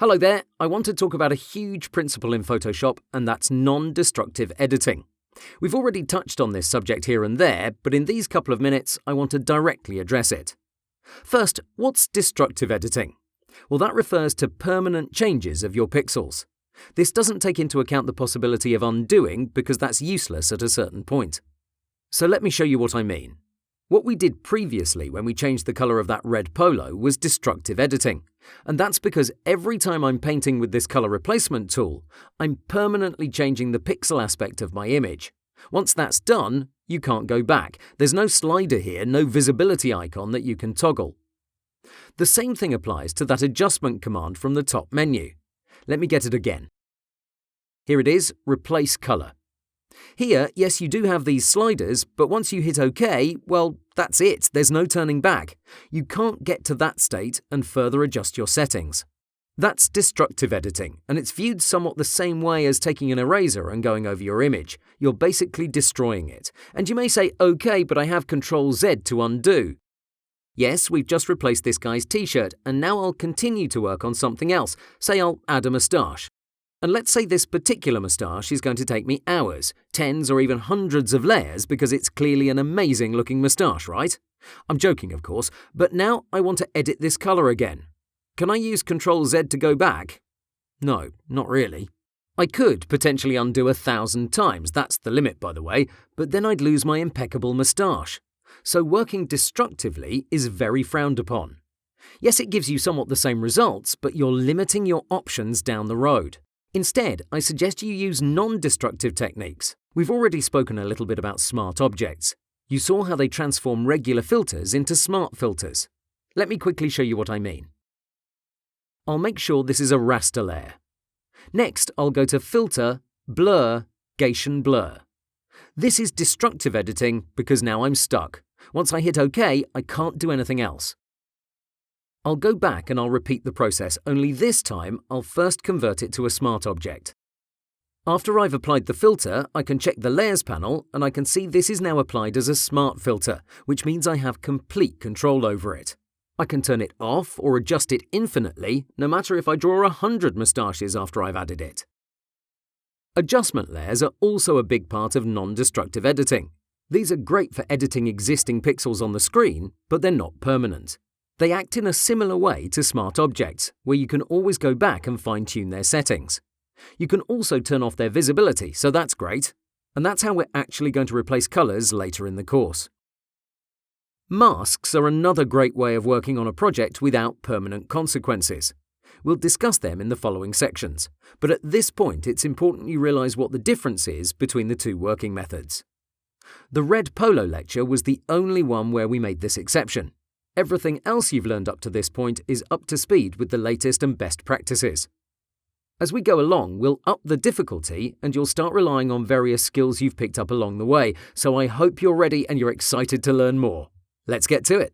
Hello there, I want to talk about a huge principle in Photoshop, and that's non-destructive editing. We've already touched on this subject here and there, but in these couple of minutes I want to directly address it. First, what's destructive editing? Well, that refers to permanent changes of your pixels. This doesn't take into account the possibility of undoing because that's useless at a certain point. So let me show you what I mean. What we did previously when we changed the color of that red polo was destructive editing, and that's because every time I'm painting with this color replacement tool, I'm permanently changing the pixel aspect of my image. Once that's done, you can't go back. There's no slider here, no visibility icon that you can toggle. The same thing applies to that adjustment command from the top menu. Let me get it again. Here it is, Replace Color. Here, yes, you do have these sliders, but once you hit OK, well, that's it. There's no turning back. You can't get to that state and further adjust your settings. That's destructive editing, and it's viewed somewhat the same way as taking an eraser and going over your image. You're basically destroying it. And you may say, OK, but I have Ctrl-Z to undo. Yes, we've just replaced this guy's t-shirt, and now I'll continue to work on something else. Say I'll add a moustache. And let's say this particular moustache is going to take me hours, tens or even hundreds of layers because it's clearly an amazing looking moustache, right? I'm joking, of course, but now I want to edit this color again. Can I use Ctrl-Z to go back? No, not really. I could potentially undo 1,000 times, that's the limit by the way, but then I'd lose my impeccable moustache. So working destructively is very frowned upon. Yes, it gives you somewhat the same results, but you're limiting your options down the road. Instead, I suggest you use non-destructive techniques. We've already spoken a little bit about smart objects. You saw how they transform regular filters into smart filters. Let me quickly show you what I mean. I'll make sure this is a raster layer. Next, I'll go to Filter, Blur, Gaussian Blur. This is destructive editing because now I'm stuck. Once I hit OK, I can't do anything else. I'll go back and I'll repeat the process, only this time I'll first convert it to a smart object. After I've applied the filter, I can check the Layers panel and I can see this is now applied as a smart filter, which means I have complete control over it. I can turn it off or adjust it infinitely, no matter if I draw 100 moustaches after I've added it. Adjustment layers are also a big part of non-destructive editing. These are great for editing existing pixels on the screen, but they're not permanent. They act in a similar way to smart objects, where you can always go back and fine-tune their settings. You can also turn off their visibility, so that's great. And that's how we're actually going to replace colors later in the course. Masks are another great way of working on a project without permanent consequences. We'll discuss them in the following sections, but at this point it's important you realize what the difference is between the two working methods. The red polo lecture was the only one where we made this exception. Everything else you've learned up to this point is up to speed with the latest and best practices. As we go along, we'll up the difficulty and you'll start relying on various skills you've picked up along the way, so I hope you're ready and you're excited to learn more. Let's get to it.